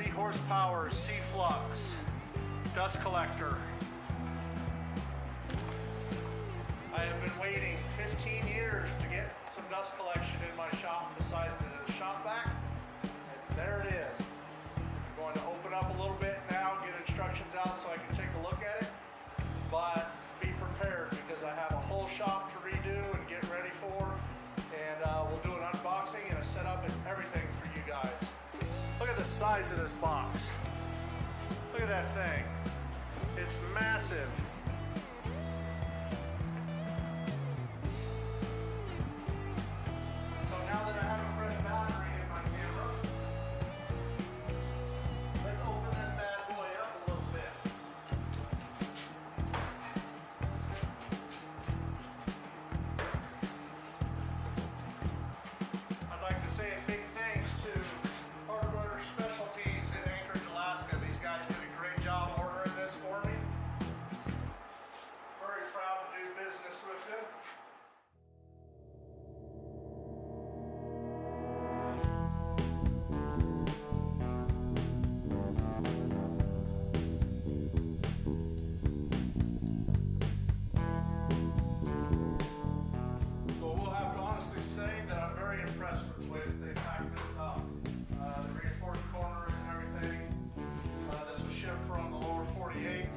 horsepower C-flux dust collector. I have been waiting 15 years to get some dust collection in my shop besides the shop vac, and there it is. I'm going to open up a little bit now, get instructions out so I can take a look at it, but be prepared because I have a whole shop to redo and get ready for, and we'll do an unboxing and a setup and everything for you guys. Look at the size of this box. Look at that thing. It's massive. So now that I have a fresh battery in my camera, let's open this bad boy up a little bit. I'd like to say a big thanks to Hardware Specialties in Anchorage, Alaska. These guys did a great job ordering this for me. Very proud to do business with them. So we'll have to honestly say that I'm very impressed with the way that they packed this up. The reinforced corners and everything. This was shipped from the lower 48.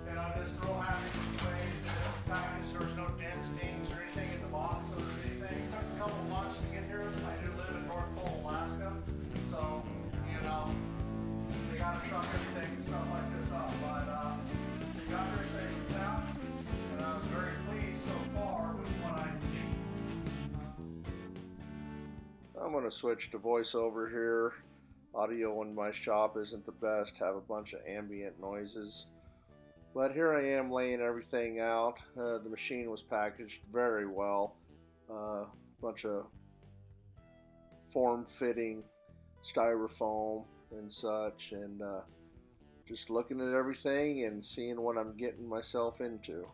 And I'm just real happy with the way that it was packaged. There was no dents, dings, or anything in the box or anything. It took a couple months to get here. I do live in North Pole, Alaska. So, you know, they gotta truck everything and stuff like this up. But we got here safe and sound. And I was very pleased so far with what I see. I'm going to switch to voiceover here. Audio in my shop isn't the best, have a bunch of ambient noises. But here I am laying everything out. The machine was packaged very well. Bunch of form-fitting styrofoam and such, and just looking at everything and seeing what I'm getting myself into.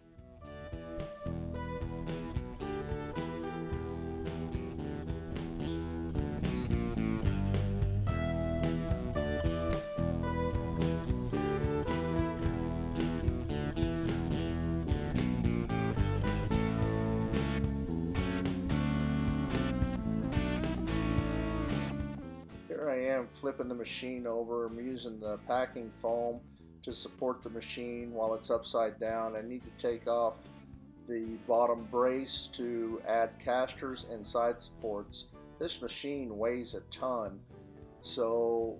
Here I am flipping the machine over. I'm using the packing foam to support the machine while it's upside down. I need to take off the bottom brace to add casters and side supports. This machine weighs a ton, so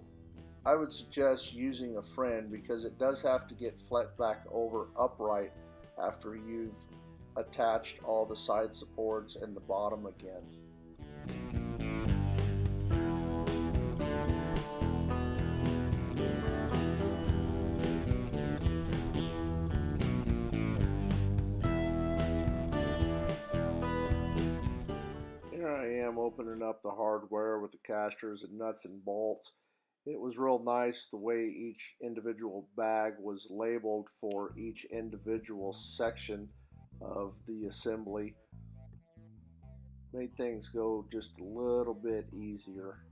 I would suggest using a friend because it does have to get flipped back over upright after you've attached all the side supports and the bottom again. Here I am opening up the hardware with the casters and nuts and bolts. It was real nice the way each individual bag was labeled for each individual section of the assembly. Made things go just a little bit easier.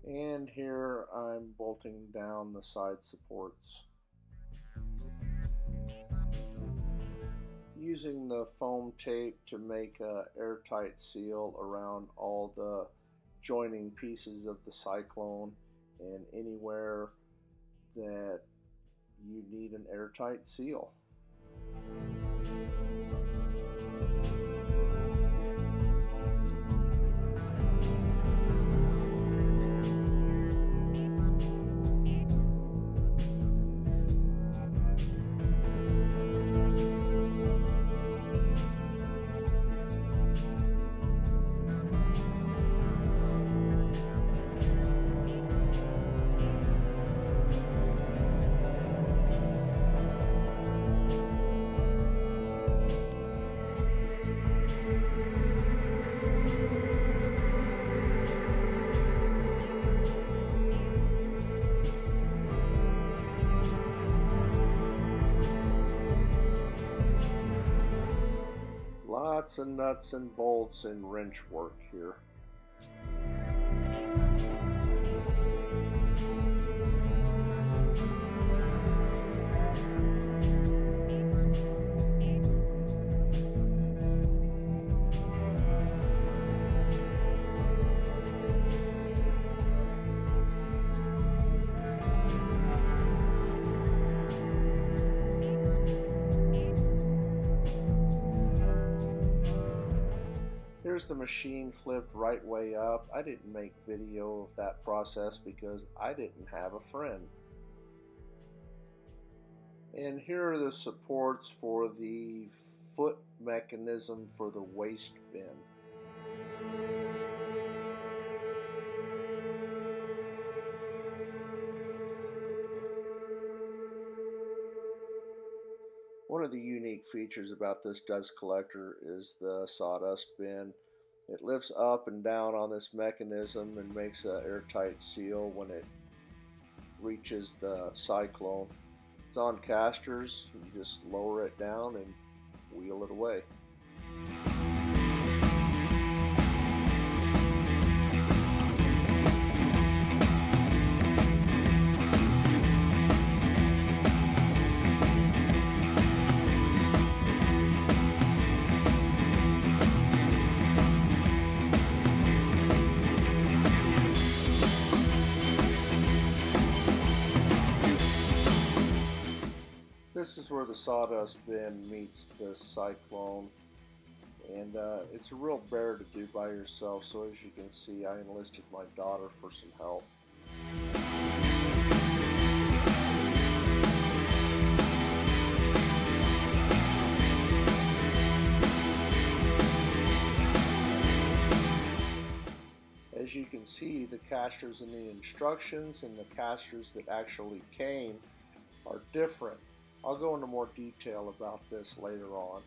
And here I'm bolting down the side supports. Using the foam tape to make an airtight seal around all the joining pieces of the Cyclone, and anywhere that you need an airtight seal. lots of nuts and bolts and wrench work here. Here's the machine flipped right way up. I didn't make video of that process because I didn't have a friend. And here are the supports for the foot mechanism for the waste bin. One of the unique features about this dust collector is the sawdust bin. It lifts up and down on this mechanism and makes an airtight seal when it reaches the Cyclone. It's on casters. You just lower it down and wheel it away. This is where the sawdust bin meets the Cyclone, and it's a real bear to do by yourself, so as you can see I enlisted my daughter for some help. As you can see, the casters in the instructions and the casters that actually came are different. I'll go into more detail about this later on.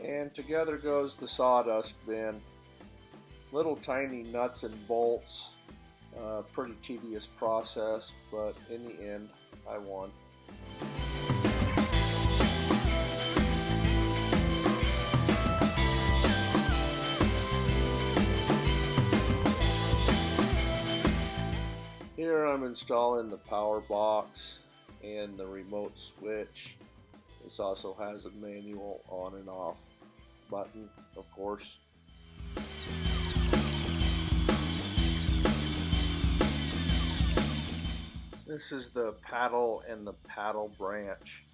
And together goes the sawdust bin. Little tiny nuts and bolts, pretty tedious process, but in the end I won. Here I'm installing the power box and the remote switch. This also has a manual on and off button, of course. This is the paddle and the paddle branch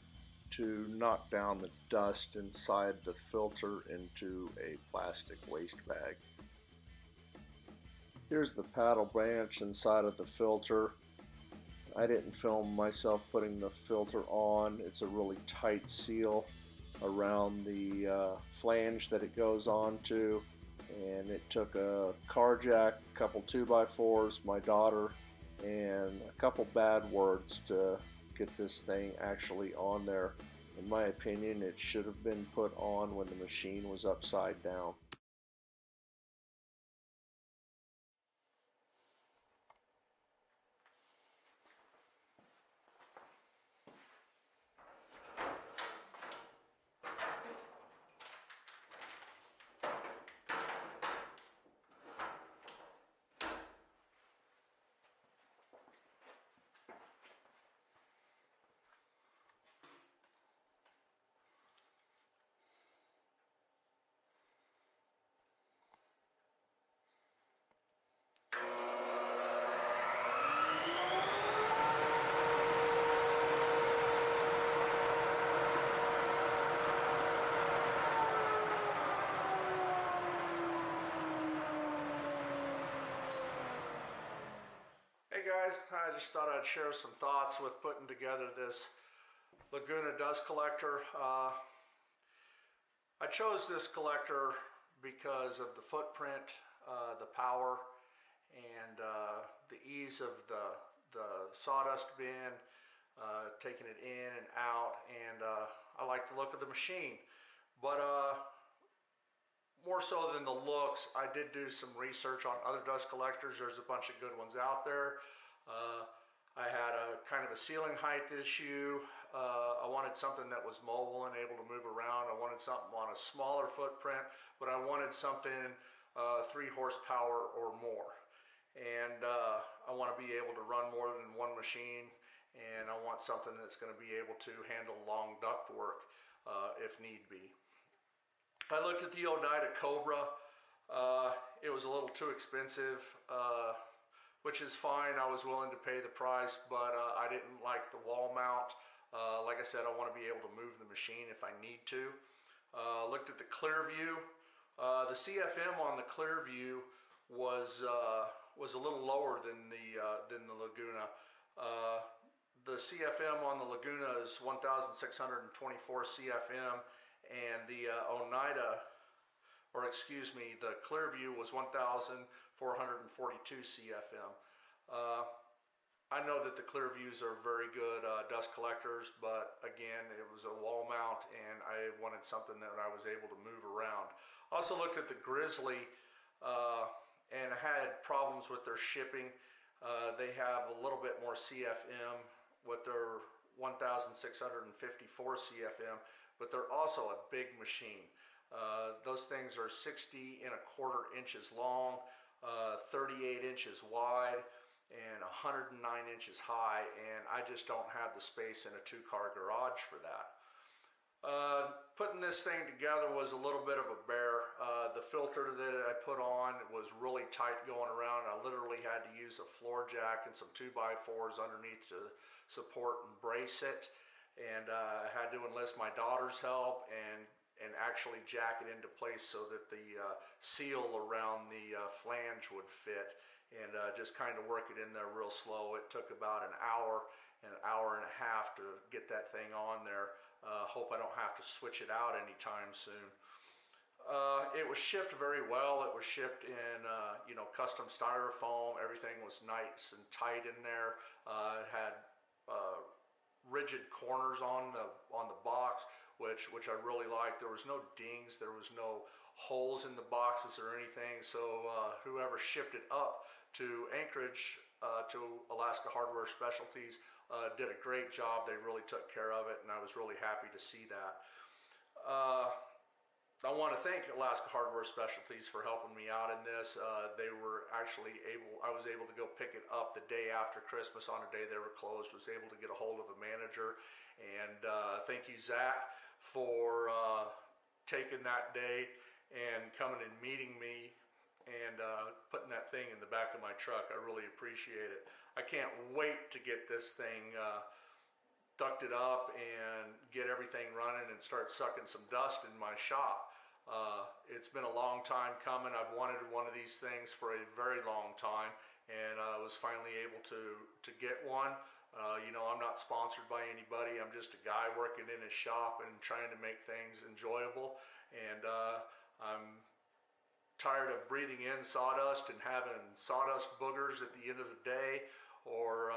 to knock down the dust inside the filter into a plastic waste bag. Here's the paddle branch inside of the filter. I didn't film myself putting the filter on. It's a really tight seal around the flange that it goes on to, and it took a car jack, a couple 2x4s, my daughter, and a couple bad words to get this thing actually on there. In my opinion, it should have been put on when the machine was upside down. Guys, I just thought I'd share some thoughts with putting together this Laguna dust collector. I chose this collector because of the footprint, the power, and the ease of the sawdust bin, taking it in and out, and I like the look of the machine. But more so than the looks, I did do some research on other dust collectors. There's a bunch of good ones out there. I had a kind of a ceiling height issue. I wanted something that was mobile and able to move around. I wanted something on a smaller footprint, but I wanted something 3 horsepower or more. And I want to be able to run more than one machine, and I want something that's going to be able to handle long duct work if need be. I looked at the Oneida Cobra. It was a little too expensive, which is fine. I was willing to pay the price, but I didn't like the wall mount. Like I said, I want to be able to move the machine if I need to. Looked at the Clearview. The CFM on the Clearview was a little lower than the Laguna. The CFM on the Laguna is 1,624 CFM, and the Oneida, or excuse me, the Clearview was 1,442 CFM. I know that the Clearviews are very good dust collectors, but again, it was a wall mount, and I wanted something that I was able to move around. Also looked at the Grizzly, and had problems with their shipping. They have a little bit more CFM with their 1,654 CFM, but they're also a big machine. Those things are 60¼ inches long, 38 inches wide, and 109 inches high, and I just don't have the space in a 2-car garage for that. Putting this thing together was a little bit of a bear. The filter that I put on was really tight going around. I literally had to use a floor jack and some 2x4s underneath to support and brace it, and I had to enlist my daughter's help and actually jack it into place so that the seal around the flange would fit, and just kind of work it in there real slow. It took about an hour and a half to get that thing on there. Hope I don't have to switch it out anytime soon. It was shipped very well. It was shipped in custom styrofoam. Everything was nice and tight in there. It had rigid corners on the box, which I really liked. There was no dings, there was no holes in the boxes or anything. So whoever shipped it up to Anchorage, to Alaska Hardware Specialties, did a great job. They really took care of it, and I was really happy to see that. I want to thank Alaska Hardware Specialties for helping me out in this. They were actually I was able to go pick it up the day after Christmas on a day they were closed. Was able to get a hold of a manager, and thank you, Zach, for taking that day and coming and meeting me and putting that thing in the back of my truck. I really appreciate it. I can't wait to get this thing ducted up and get everything running and start sucking some dust in my shop. It's been a long time coming. I've wanted one of these things for a very long time, and I was finally able to get one. I'm not sponsored by anybody. I'm just a guy working in his shop and trying to make things enjoyable, and I'm tired of breathing in sawdust and having sawdust boogers at the end of the day, or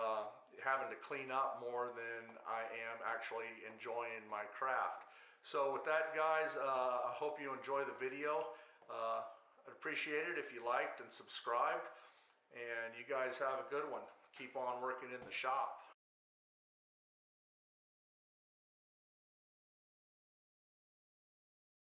having to clean up more than I am actually enjoying my craft. So with that, guys, I hope you enjoy the video. I'd appreciate it if you liked and subscribed, and you guys have a good one. Keep on working in the shop.